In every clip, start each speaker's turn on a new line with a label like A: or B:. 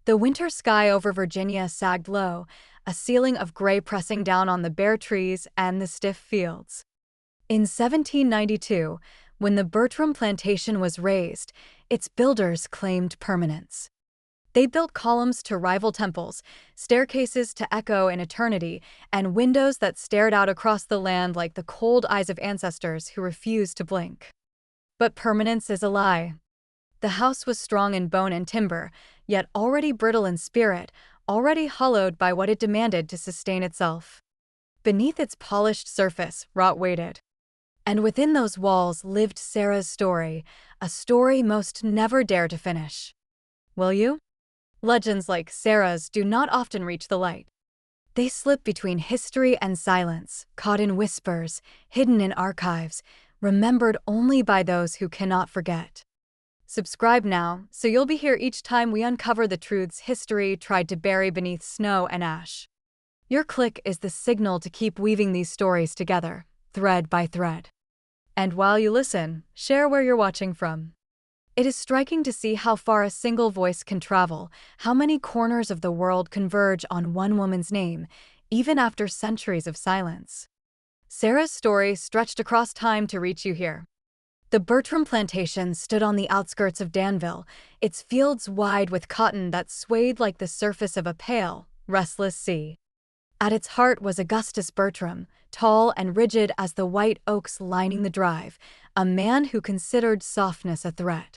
A: The winter sky over Virginia sagged low, a ceiling of gray pressing down on the bare trees and the stiff fields. In 1792, when the Bertram plantation was razed, its builders claimed permanence. They built columns to rival temples, staircases to echo in eternity, and windows that stared out across the land like the cold eyes of ancestors who refused to blink. But permanence is a lie. The house was strong in bone and timber, yet already brittle in spirit, already hollowed by what it demanded to sustain itself. Beneath its polished surface, rot waited. And within those walls lived Sarah's story, a story most never dare to finish. Will you? Legends like Sarah's do not often reach the light. They slip between history and silence, caught in whispers, hidden in archives, remembered only by those who cannot forget. Subscribe now, so you'll be here each time we uncover the truths history tried to bury beneath snow and ash. Your click is the signal to keep weaving these stories together, thread by thread. And while you listen, share where you're watching from. It is striking to see how far a single voice can travel, how many corners of the world converge on one woman's name, even after centuries of silence. Sarah's story stretched across time to reach you here. The Bertram plantation stood on the outskirts of Danville, its fields wide with cotton that swayed like the surface of a pale, restless sea. At its heart was Augustus Bertram, tall and rigid as the white oaks lining the drive, a man who considered softness a threat.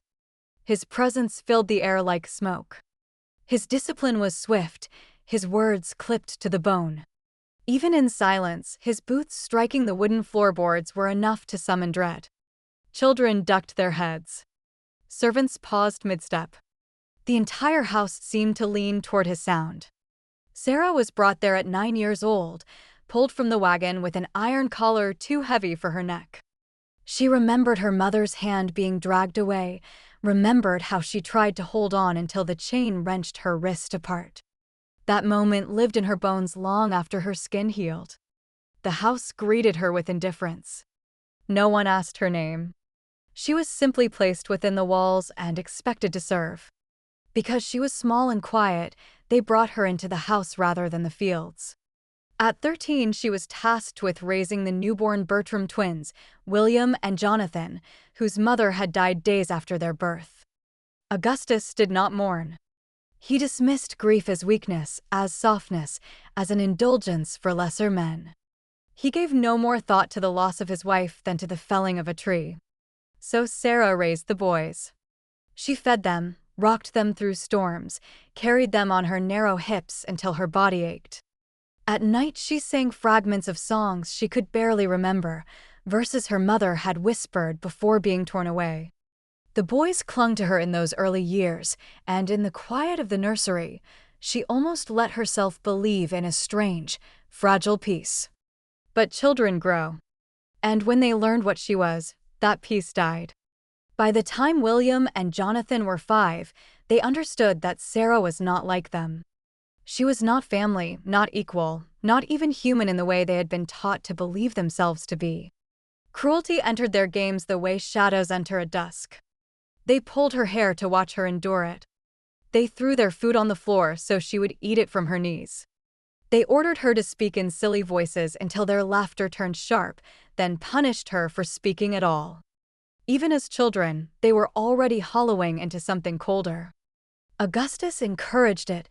A: His presence filled the air like smoke. His discipline was swift, his words clipped to the bone. Even in silence, his boots striking the wooden floorboards were enough to summon dread. Children ducked their heads. Servants paused mid-step. The entire house seemed to lean toward his sound. Sarah was brought there at 9 years old, pulled from the wagon with an iron collar too heavy for her neck. She remembered her mother's hand being dragged away, remembered how she tried to hold on until the chain wrenched her wrist apart. That moment lived in her bones long after her skin healed. The house greeted her with indifference. No one asked her name. She was simply placed within the walls and expected to serve. Because she was small and quiet, they brought her into the house rather than the fields. At 13, she was tasked with raising the newborn Bertram twins, William and Jonathan, whose mother had died days after their birth. Augustus did not mourn. He dismissed grief as weakness, as softness, as an indulgence for lesser men. He gave no more thought to the loss of his wife than to the felling of a tree. So Sarah raised the boys. She fed them, rocked them through storms, carried them on her narrow hips until her body ached. At night she sang fragments of songs she could barely remember, verses her mother had whispered before being torn away. The boys clung to her in those early years, and in the quiet of the nursery, she almost let herself believe in a strange, fragile peace. But children grow. And when they learned what she was, that peace died. By the time William and Jonathan were 5, they understood that Sarah was not like them. She was not family, not equal, not even human in the way they had been taught to believe themselves to be. Cruelty entered their games the way shadows enter at dusk. They pulled her hair to watch her endure it. They threw their food on the floor so she would eat it from her knees. They ordered her to speak in silly voices until their laughter turned sharp, then punished her for speaking at all. Even as children, they were already hollowing into something colder. Augustus encouraged it,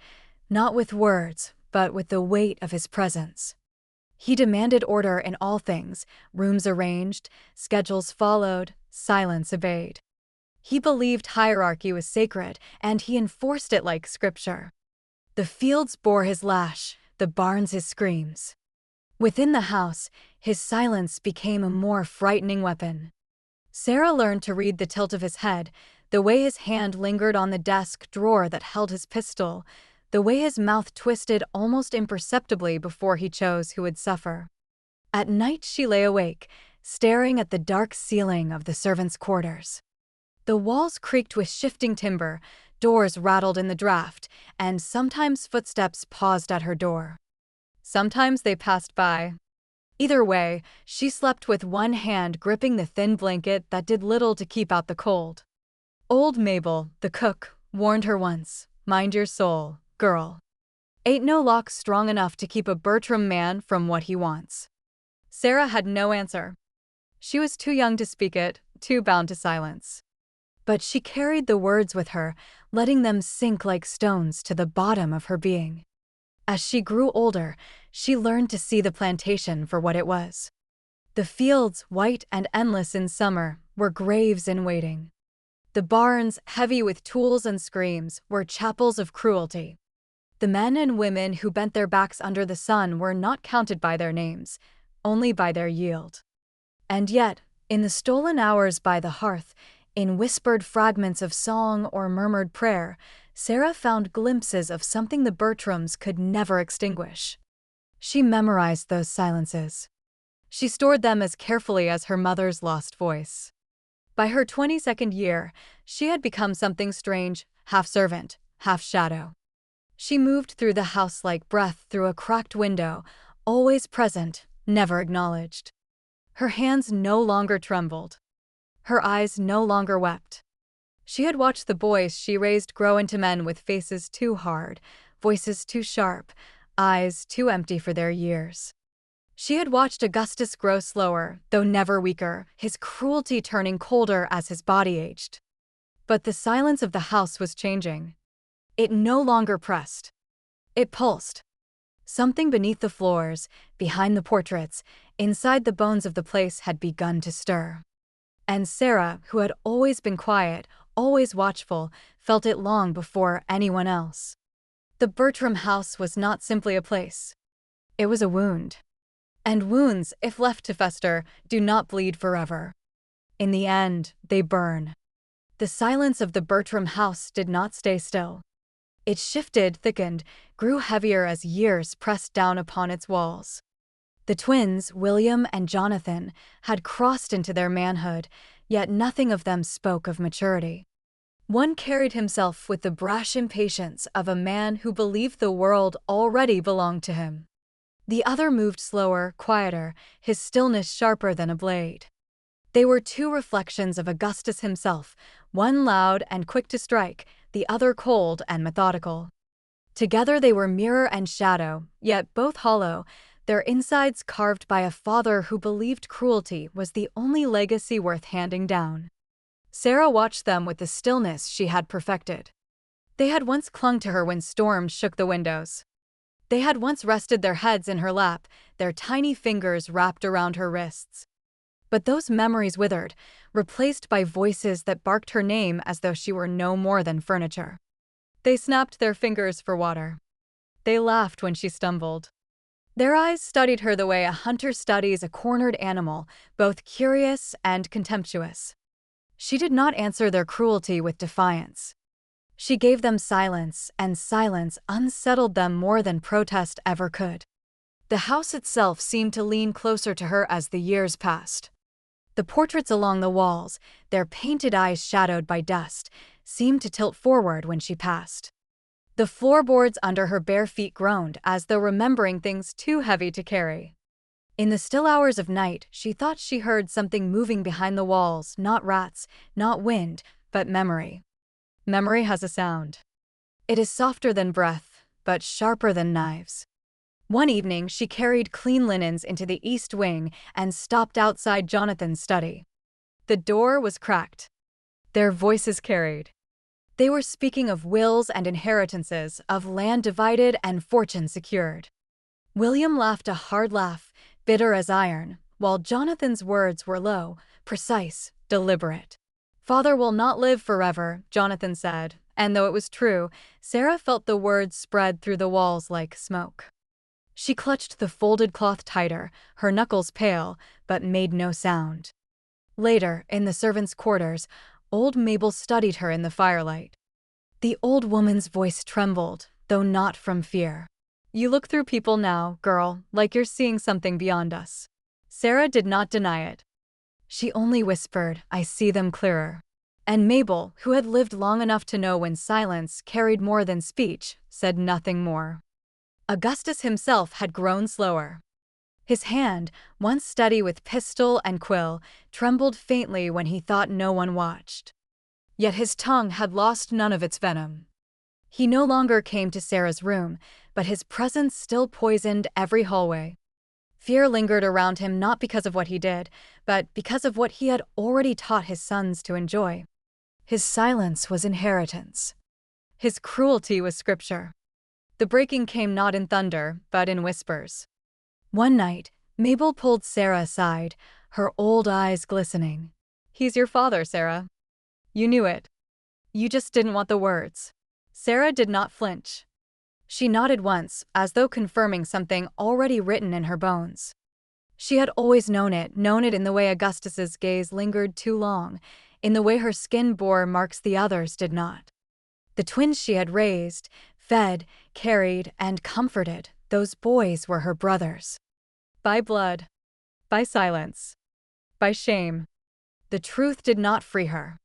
A: not with words, but with the weight of his presence. He demanded order in all things, rooms arranged, schedules followed, silence obeyed. He believed hierarchy was sacred, and he enforced it like scripture. The fields bore his lash, the barns his screams. Within the house, his silence became a more frightening weapon. Sarah learned to read the tilt of his head, the way his hand lingered on the desk drawer that held his pistol, the way his mouth twisted almost imperceptibly before he chose who would suffer. At night she lay awake, staring at the dark ceiling of the servants' quarters. The walls creaked with shifting timber, doors rattled in the draft, and sometimes footsteps paused at her door. Sometimes they passed by. Either way, she slept with one hand gripping the thin blanket that did little to keep out the cold. Old Mabel, the cook, warned her once, Mind your soul, girl. Ain't no lock strong enough to keep a Bertram man from what he wants. Sarah had no answer. She was too young to speak it, too bound to silence. But she carried the words with her, letting them sink like stones to the bottom of her being. As she grew older, she learned to see the plantation for what it was. The fields, white and endless in summer, were graves in waiting. The barns, heavy with tools and screams, were chapels of cruelty. The men and women who bent their backs under the sun were not counted by their names, only by their yield. And yet, in the stolen hours by the hearth, in whispered fragments of song or murmured prayer, Sarah found glimpses of something the Bertrams could never extinguish. She memorized those silences. She stored them as carefully as her mother's lost voice. By her 22nd year, she had become something strange, half servant, half shadow. She moved through the house like breath through a cracked window, always present, never acknowledged. Her hands no longer trembled. Her eyes no longer wept. She had watched the boys she raised grow into men with faces too hard, voices too sharp, eyes too empty for their years. She had watched Augustus grow slower, though never weaker, his cruelty turning colder as his body aged. But the silence of the house was changing. It no longer pressed. It pulsed. Something beneath the floors, behind the portraits, inside the bones of the place had begun to stir. And Sarah, who had always been quiet, always watchful, felt it long before anyone else. The Bertram house was not simply a place. It was a wound. And wounds, if left to fester, do not bleed forever. In the end, they burn. The silence of the Bertram house did not stay still. It shifted, thickened, grew heavier as years pressed down upon its walls. The twins, William and Jonathan, had crossed into their manhood, yet nothing of them spoke of maturity. One carried himself with the brash impatience of a man who believed the world already belonged to him. The other moved slower, quieter, his stillness sharper than a blade. They were two reflections of Augustus himself, one loud and quick to strike, the other cold and methodical. Together they were mirror and shadow, yet both hollow, their insides carved by a father who believed cruelty was the only legacy worth handing down. Sarah watched them with the stillness she had perfected. They had once clung to her when storms shook the windows. They had once rested their heads in her lap, their tiny fingers wrapped around her wrists. But those memories withered, replaced by voices that barked her name as though she were no more than furniture. They snapped their fingers for water. They laughed when she stumbled. Their eyes studied her the way a hunter studies a cornered animal, both curious and contemptuous. She did not answer their cruelty with defiance. She gave them silence, and silence unsettled them more than protest ever could. The house itself seemed to lean closer to her as the years passed. The portraits along the walls, their painted eyes shadowed by dust, seemed to tilt forward when she passed. The floorboards under her bare feet groaned as though remembering things too heavy to carry. In the still hours of night, she thought she heard something moving behind the walls, not rats, not wind, but memory. Memory has a sound. It is softer than breath, but sharper than knives. One evening, she carried clean linens into the east wing and stopped outside Jonathan's study. The door was cracked. Their voices carried. They were speaking of wills and inheritances, of land divided and fortune secured. William laughed a hard laugh, bitter as iron, while Jonathan's words were low, precise, deliberate. "Father will not live forever," Jonathan said, and though it was true, Sarah felt the words spread through the walls like smoke. She clutched the folded cloth tighter, her knuckles pale, but made no sound. Later, in the servants' quarters, old Mabel studied her in the firelight. The old woman's voice trembled, though not from fear. "You look through people now, girl, like you're seeing something beyond us." Sarah did not deny it. She only whispered, "I see them clearer." And Mabel, who had lived long enough to know when silence carried more than speech, said nothing more. Augustus himself had grown slower. His hand, once steady with pistol and quill, trembled faintly when he thought no one watched. Yet his tongue had lost none of its venom. He no longer came to Sarah's room, but his presence still poisoned every hallway. Fear lingered around him not because of what he did, but because of what he had already taught his sons to enjoy. His silence was inheritance. His cruelty was scripture. The breaking came not in thunder, but in whispers. One night, Mabel pulled Sarah aside, her old eyes glistening. "He's your father, Sarah. You knew it. You just didn't want the words." Sarah did not flinch. She nodded once, as though confirming something already written in her bones. She had always known it in the way Augustus's gaze lingered too long, in the way her skin bore marks the others did not. The twins she had raised, fed, carried, and comforted, those boys were her brothers. By blood, by silence, by shame. The truth did not free her.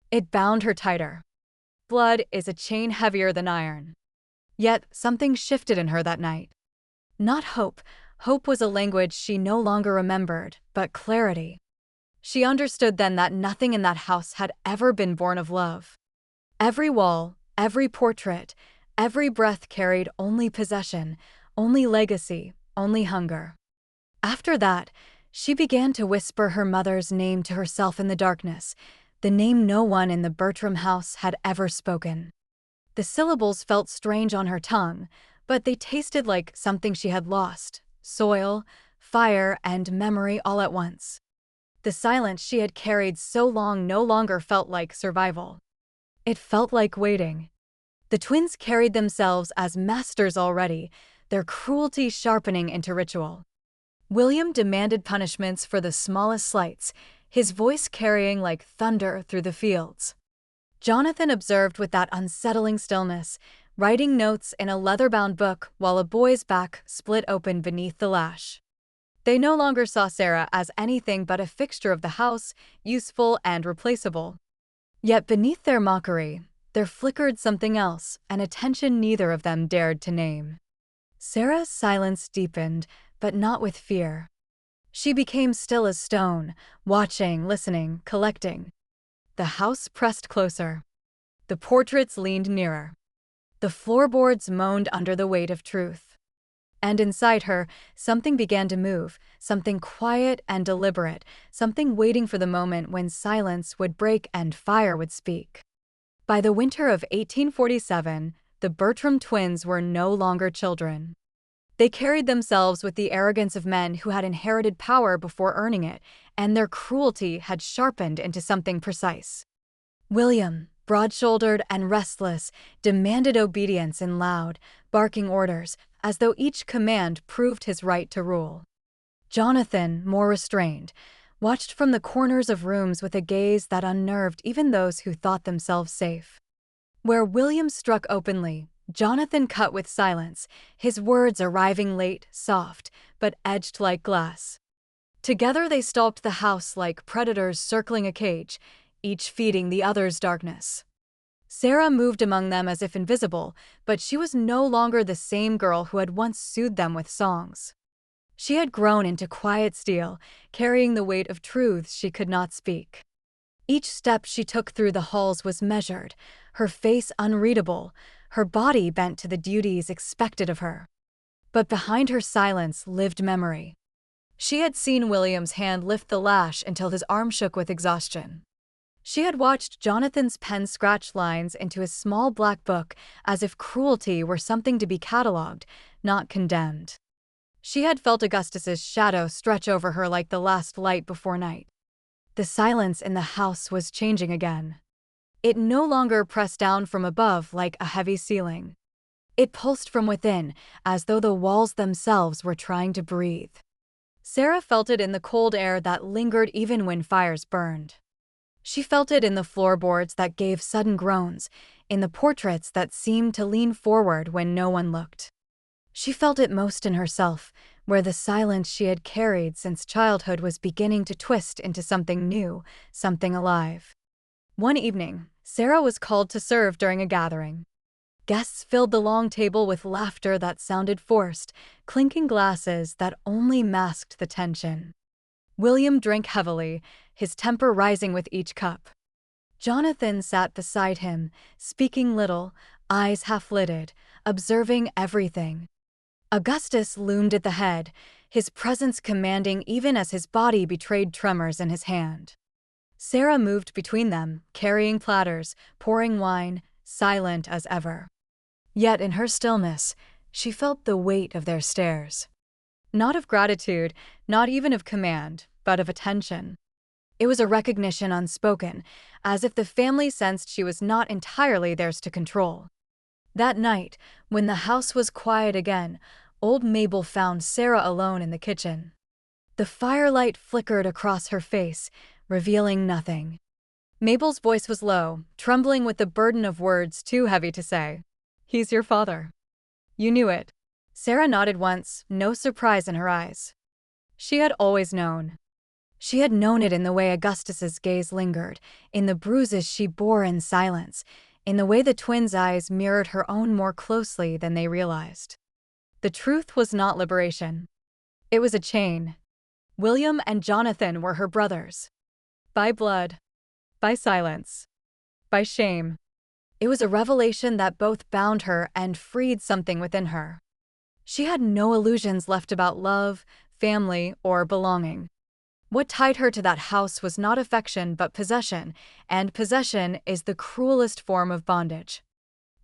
A: It bound her tighter. Blood is a chain heavier than iron. Yet something shifted in her that night. Not hope. Hope was a language she no longer remembered, but clarity. She understood then that nothing in that house had ever been born of love. Every wall, every portrait, every breath carried only possession, only legacy, only hunger. After that, she began to whisper her mother's name to herself in the darkness, the name no one in the Bertram house had ever spoken. The syllables felt strange on her tongue, but they tasted like something she had lost: soil, fire, and memory all at once. The silence she had carried so long no longer felt like survival. It felt like waiting. The twins carried themselves as masters already, their cruelty sharpening into ritual. William demanded punishments for the smallest slights, his voice carrying like thunder through the fields. Jonathan observed with that unsettling stillness, writing notes in a leather-bound book while a boy's back split open beneath the lash. They no longer saw Sarah as anything but a fixture of the house, useful and replaceable. Yet beneath their mockery, there flickered something else, an attention neither of them dared to name. Sarah's silence deepened, but not with fear. She became still as stone, watching, listening, collecting. The house pressed closer. The portraits leaned nearer. The floorboards moaned under the weight of truth. And inside her, something began to move, something quiet and deliberate, something waiting for the moment when silence would break and fire would speak. By the winter of 1847, the Bertram twins were no longer children. They carried themselves with the arrogance of men who had inherited power before earning it, and their cruelty had sharpened into something precise. William, broad-shouldered and restless, demanded obedience in loud, barking orders, as though each command proved his right to rule. Jonathan, more restrained, watched from the corners of rooms with a gaze that unnerved even those who thought themselves safe. Where William struck openly, Jonathan cut with silence, his words arriving late, soft, but edged like glass. Together they stalked the house like predators circling a cage, each feeding the other's darkness. Sarah moved among them as if invisible, but she was no longer the same girl who had once soothed them with songs. She had grown into quiet steel, carrying the weight of truths she could not speak. Each step she took through the halls was measured, her face unreadable, her body bent to the duties expected of her. But behind her silence lived memory. She had seen William's hand lift the lash until his arm shook with exhaustion. She had watched Jonathan's pen scratch lines into his small black book as if cruelty were something to be catalogued, not condemned. She had felt Augustus's shadow stretch over her like the last light before night. The silence in the house was changing again. It no longer pressed down from above like a heavy ceiling. It pulsed from within, as though the walls themselves were trying to breathe. Sarah felt it in the cold air that lingered even when fires burned. She felt it in the floorboards that gave sudden groans, in the portraits that seemed to lean forward when no one looked. She felt it most in herself, where the silence she had carried since childhood was beginning to twist into something new, something alive. One evening, Sarah was called to serve during a gathering. Guests filled the long table with laughter that sounded forced, clinking glasses that only masked the tension. William drank heavily, his temper rising with each cup. Jonathan sat beside him, speaking little, eyes half-lidded, observing everything. Augustus loomed at the head, his presence commanding even as his body betrayed tremors in his hand. Sarah moved between them, carrying platters, pouring wine, silent as ever. Yet in her stillness, she felt the weight of their stares. Not of gratitude, not even of command, but of attention. It was a recognition unspoken, as if the family sensed she was not entirely theirs to control. That night, when the house was quiet again, old Mabel found Sarah alone in the kitchen. The firelight flickered across her face, revealing nothing. Mabel's voice was low, trembling with the burden of words too heavy to say. "He's your father." "You knew it." Sarah nodded once, no surprise in her eyes. She had always known. She had known it in the way Augustus's gaze lingered, in the bruises she bore in silence, in the way the twins' eyes mirrored her own more closely than they realized. The truth was not liberation. It was a chain. William and Jonathan were her brothers. By blood. By silence. By shame. It was a revelation that both bound her and freed something within her. She had no illusions left about love, family, or belonging. What tied her to that house was not affection but possession, and possession is the cruelest form of bondage.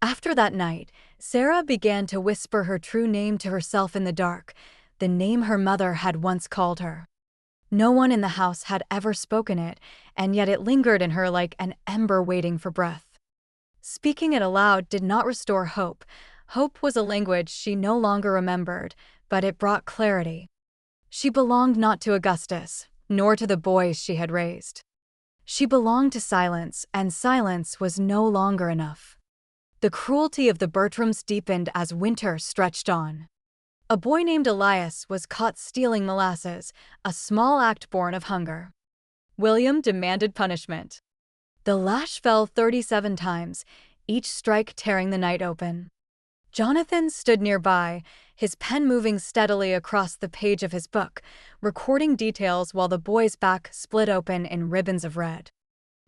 A: After that night, Sarah began to whisper her true name to herself in the dark, the name her mother had once called her. No one in the house had ever spoken it, and yet it lingered in her like an ember waiting for breath. Speaking it aloud did not restore hope. Hope was a language she no longer remembered, but it brought clarity. She belonged not to Augustus, nor to the boys she had raised. She belonged to silence, and silence was no longer enough. The cruelty of the Bertrams deepened as winter stretched on. A boy named Elias was caught stealing molasses, a small act born of hunger. William demanded punishment. The lash fell 37 times, each strike tearing the night open. Jonathan stood nearby, his pen moving steadily across the page of his book, recording details while the boy's back split open in ribbons of red.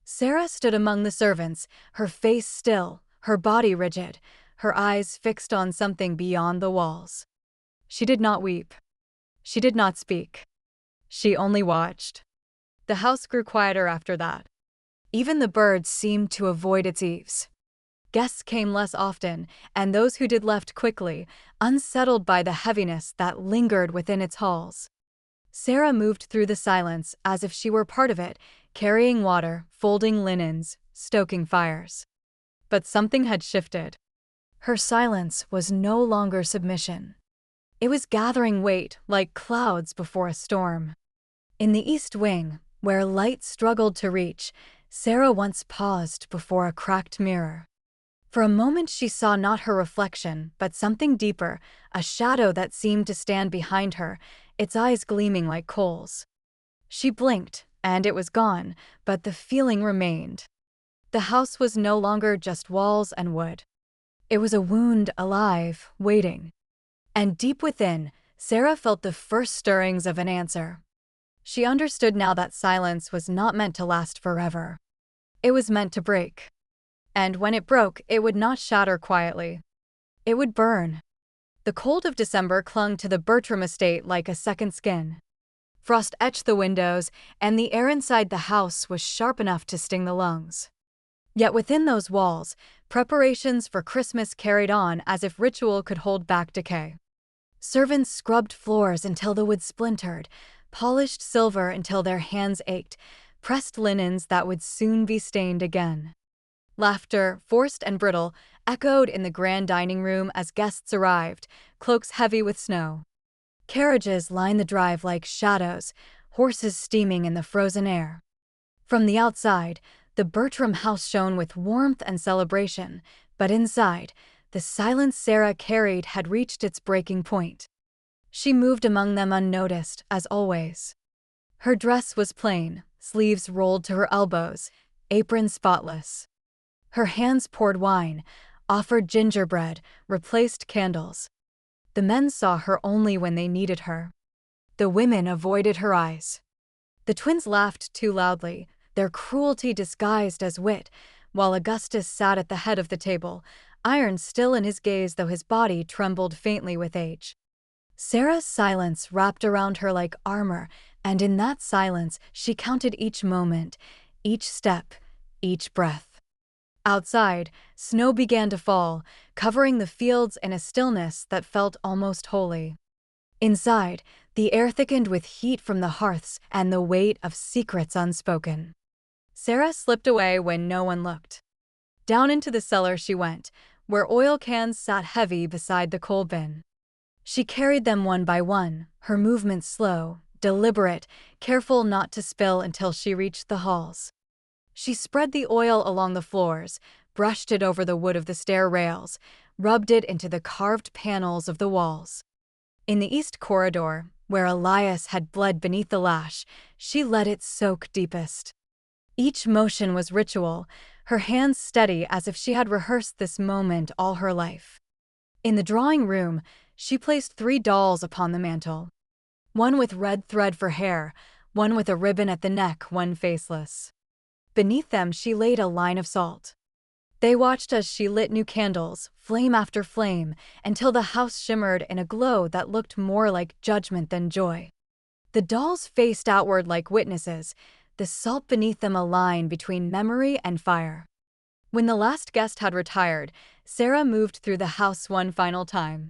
A: Sarah stood among the servants, her face still, her body rigid, her eyes fixed on something beyond the walls. She did not weep. She did not speak. She only watched. The house grew quieter after that. Even the birds seemed to avoid its eaves. Guests came less often, and those who did left quickly, unsettled by the heaviness that lingered within its halls. Sarah moved through the silence as if she were part of it, carrying water, folding linens, stoking fires. But something had shifted. Her silence was no longer submission. It was gathering weight like clouds before a storm. In the east wing, where light struggled to reach, Sarah once paused before a cracked mirror. For a moment she saw not her reflection, but something deeper, a shadow that seemed to stand behind her, its eyes gleaming like coals. She blinked, and it was gone, but the feeling remained. The house was no longer just walls and wood. It was a wound alive, waiting. And deep within, Sarah felt the first stirrings of an answer. She understood now that silence was not meant to last forever. It was meant to break. And when it broke, it would not shatter quietly. It would burn. The cold of December clung to the Bertram estate like a second skin. Frost etched the windows, and the air inside the house was sharp enough to sting the lungs. Yet within those walls, preparations for Christmas carried on as if ritual could hold back decay. Servants scrubbed floors until the wood splintered, polished silver until their hands ached, pressed linens that would soon be stained again. Laughter, forced and brittle, echoed in the grand dining room as guests arrived, cloaks heavy with snow. Carriages lined the drive like shadows, horses steaming in the frozen air. From the outside, the Bertram house shone with warmth and celebration, but inside, the silence Sarah carried had reached its breaking point. She moved among them unnoticed, as always. Her dress was plain, sleeves rolled to her elbows, apron spotless. Her hands poured wine, offered gingerbread, replaced candles. The men saw her only when they needed her. The women avoided her eyes. The twins laughed too loudly, their cruelty disguised as wit, while Augustus sat at the head of the table, iron still in his gaze though his body trembled faintly with age. Sarah's silence wrapped around her like armor, and in that silence she counted each moment, each step, each breath. Outside, snow began to fall, covering the fields in a stillness that felt almost holy. Inside, the air thickened with heat from the hearths and the weight of secrets unspoken. Sarah slipped away when no one looked. Down into the cellar she went, where oil cans sat heavy beside the coal bin. She carried them one by one, her movements slow, deliberate, careful not to spill until she reached the halls. She spread the oil along the floors, brushed it over the wood of the stair rails, rubbed it into the carved panels of the walls. In the east corridor, where Elias had bled beneath the lash, she let it soak deepest. Each motion was ritual, her hands steady as if she had rehearsed this moment all her life. In the drawing room, she placed 3 dolls upon the mantel. One with red thread for hair, one with a ribbon at the neck, one faceless. Beneath them she laid a line of salt. They watched as she lit new candles, flame after flame, until the house shimmered in a glow that looked more like judgment than joy. The dolls faced outward like witnesses, the salt beneath them a line between memory and fire. When the last guest had retired, Sarah moved through the house one final time.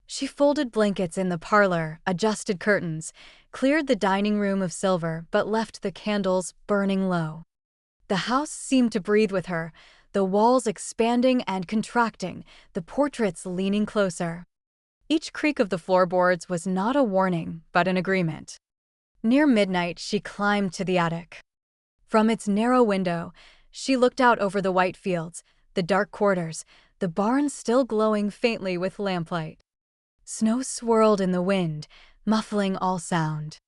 A: She folded blankets in the parlor, adjusted curtains, cleared the dining room of silver, but left the candles burning low. The house seemed to breathe with her, the walls expanding and contracting, the portraits leaning closer. Each creak of the floorboards was not a warning, but an agreement. Near midnight, she climbed to the attic. From its narrow window, she looked out over the white fields, the dark quarters, the barn still glowing faintly with lamplight. Snow swirled in the wind, muffling all sound.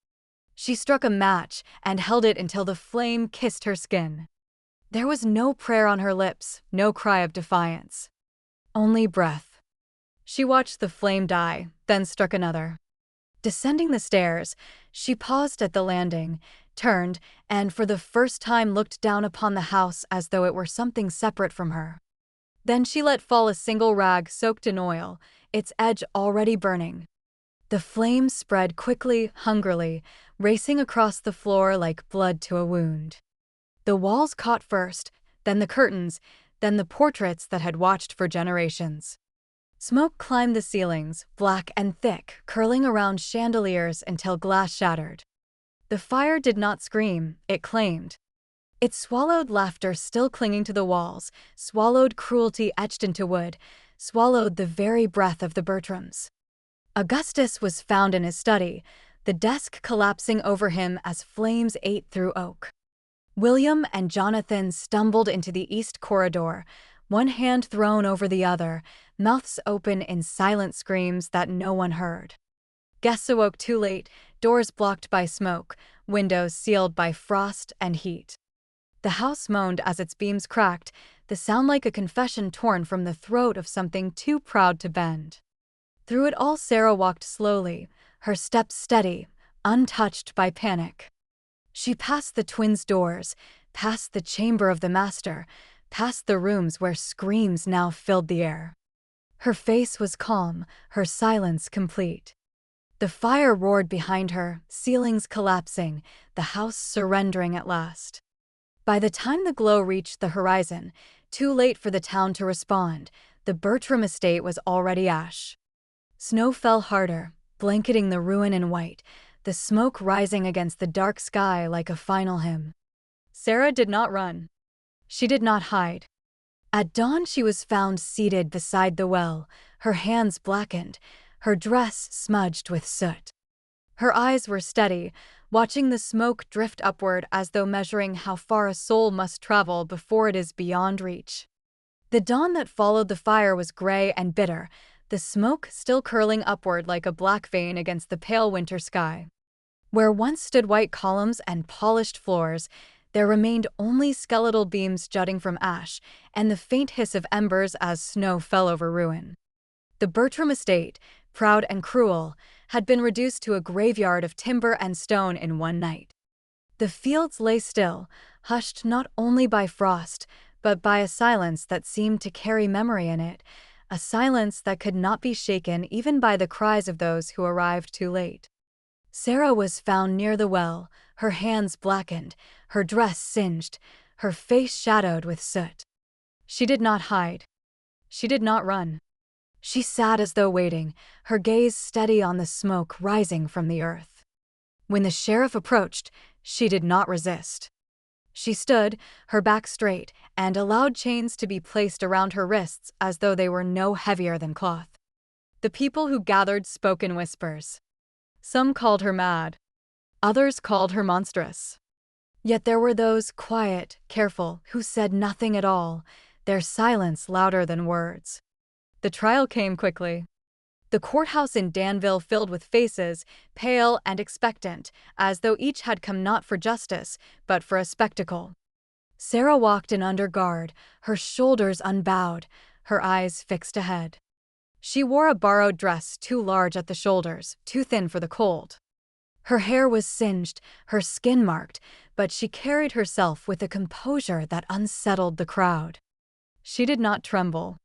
A: She struck a match and held it until the flame kissed her skin. There was no prayer on her lips, no cry of defiance. Only breath. She watched the flame die, then struck another. Descending the stairs, she paused at the landing, turned, and for the first time looked down upon the house as though it were something separate from her. Then she let fall a single rag soaked in oil, its edge already burning. The flame spread quickly, hungrily, racing across the floor like blood to a wound. The walls caught first, then the curtains, then the portraits that had watched for generations. Smoke climbed the ceilings, black and thick, curling around chandeliers until glass shattered. The fire did not scream, it claimed. It swallowed laughter still clinging to the walls, swallowed cruelty etched into wood, swallowed the very breath of the Bertrams. Augustus was found in his study, the desk collapsing over him as flames ate through oak. William and Jonathan stumbled into the east corridor, one hand thrown over the other, mouths open in silent screams that no one heard. Guests awoke too late, doors blocked by smoke, windows sealed by frost and heat. The house moaned as its beams cracked, the sound like a confession torn from the throat of something too proud to bend. Through it all Sarah walked slowly, her steps steady, untouched by panic. She passed the twins' doors, past the chamber of the master, past the rooms where screams now filled the air. Her face was calm, her silence complete. The fire roared behind her, ceilings collapsing, the house surrendering at last. By the time the glow reached the horizon, too late for the town to respond, the Bertram estate was already ash. Snow fell harder, blanketing the ruin in white, the smoke rising against the dark sky like a final hymn. Sarah did not run. She did not hide. At dawn she was found seated beside the well, her hands blackened, her dress smudged with soot. Her eyes were steady, watching the smoke drift upward as though measuring how far a soul must travel before it is beyond reach. The dawn that followed the fire was gray and bitter, the smoke still curling upward like a black vein against the pale winter sky. Where once stood white columns and polished floors, there remained only skeletal beams jutting from ash, and the faint hiss of embers as snow fell over ruin. The Bertram estate, proud and cruel, had been reduced to a graveyard of timber and stone in one night. The fields lay still, hushed not only by frost, but by a silence that seemed to carry memory in it, a silence that could not be shaken even by the cries of those who arrived too late. Sarah was found near the well, her hands blackened, her dress singed, her face shadowed with soot. She did not hide. She did not run. She sat as though waiting, her gaze steady on the smoke rising from the earth. When the sheriff approached, she did not resist. She stood, her back straight, and allowed chains to be placed around her wrists as though they were no heavier than cloth. The people who gathered spoke in whispers. Some called her mad. Others called her monstrous. Yet there were those quiet, careful, who said nothing at all, their silence louder than words. The trial came quickly. The courthouse in Danville filled with faces, pale and expectant, as though each had come not for justice, but for a spectacle. Sarah walked in under guard, her shoulders unbowed, her eyes fixed ahead. She wore a borrowed dress too large at the shoulders, too thin for the cold. Her hair was singed, her skin marked, but she carried herself with a composure that unsettled the crowd. She did not tremble.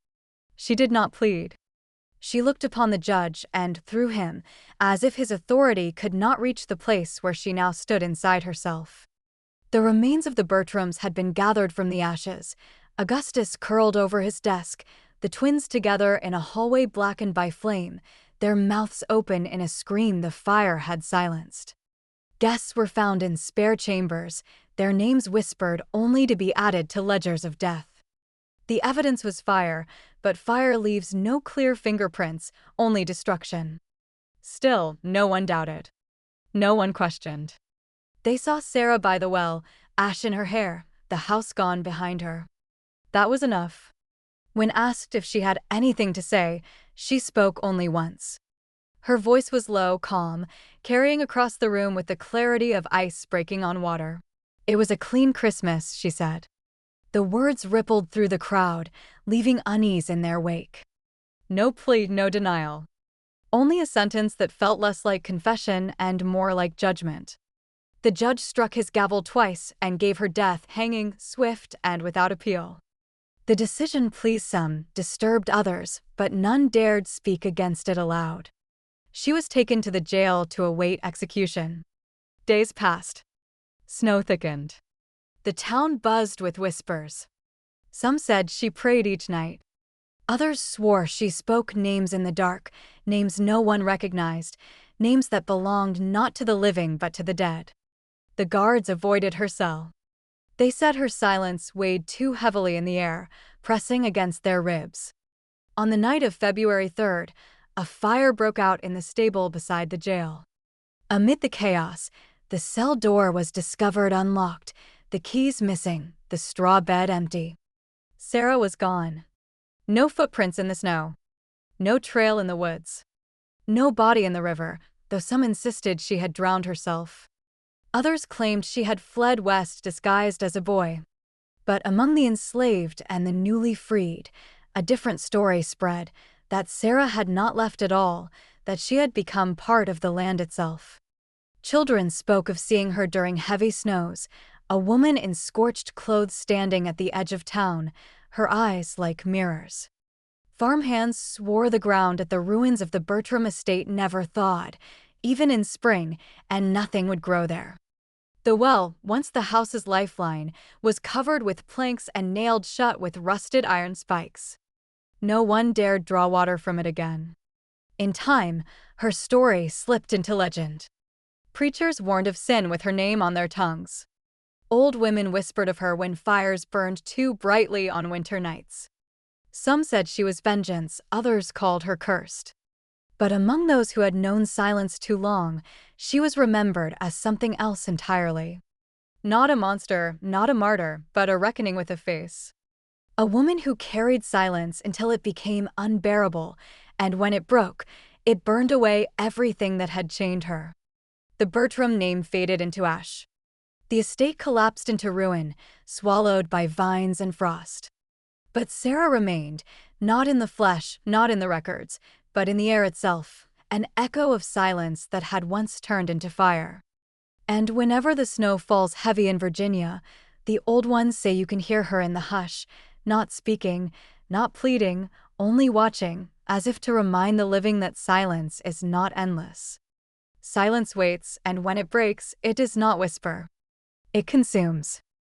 A: She did not plead. She looked upon the judge and, through him, as if his authority could not reach the place where she now stood inside herself. The remains of the Bertrams had been gathered from the ashes, Augustus curled over his desk, the twins together in a hallway blackened by flame, their mouths open in a scream the fire had silenced. Guests were found in spare chambers, their names whispered only to be added to ledgers of death. The evidence was fire, but fire leaves no clear fingerprints, only destruction. Still, no one doubted. No one questioned. They saw Sarah by the well, ash in her hair, the house gone behind her. That was enough. When asked if she had anything to say, she spoke only once. Her voice was low, calm, carrying across the room with the clarity of ice breaking on water. "It was a clean Christmas," she said. The words rippled through the crowd, leaving unease in their wake. No plea, no denial. Only a sentence that felt less like confession and more like judgment. The judge struck his gavel twice and gave her death hanging, swift and without appeal. The decision pleased some, disturbed others, but none dared speak against it aloud. She was taken to the jail to await execution. Days passed. Snow thickened. The town buzzed with whispers. Some said she prayed each night. Others swore she spoke names in the dark, names no one recognized, names that belonged not to the living but to the dead. The guards avoided her cell. They said her silence weighed too heavily in the air, pressing against their ribs. On the night of February 3rd, a fire broke out in the stable beside the jail. Amid the chaos, the cell door was discovered unlocked, the keys missing, the straw bed empty. Sarah was gone. No footprints in the snow. No trail in the woods. No body in the river, though some insisted she had drowned herself. Others claimed she had fled west disguised as a boy. But among the enslaved and the newly freed, a different story spread, that Sarah had not left at all, that she had become part of the land itself. Children spoke of seeing her during heavy snows, a woman in scorched clothes standing at the edge of town, her eyes like mirrors. Farmhands swore the ground at the ruins of the Bertram estate never thawed, even in spring, and nothing would grow there. The well, once the house's lifeline, was covered with planks and nailed shut with rusted iron spikes. No one dared draw water from it again. In time, her story slipped into legend. Preachers warned of sin with her name on their tongues. Old women whispered of her when fires burned too brightly on winter nights. Some said she was vengeance, others called her cursed. But among those who had known silence too long, she was remembered as something else entirely. Not a monster, not a martyr, but a reckoning with a face. A woman who carried silence until it became unbearable, and when it broke, it burned away everything that had chained her. The Bertram name faded into ash. The estate collapsed into ruin, swallowed by vines and frost. But Sarah remained, not in the flesh, not in the records, but in the air itself, an echo of silence that had once turned into fire. And whenever the snow falls heavy in Virginia, The old ones say you can hear her in the hush, not speaking, not pleading, only watching, as if to remind the living that silence is not endless. Silence waits, and when it breaks, it does not whisper. It consumes.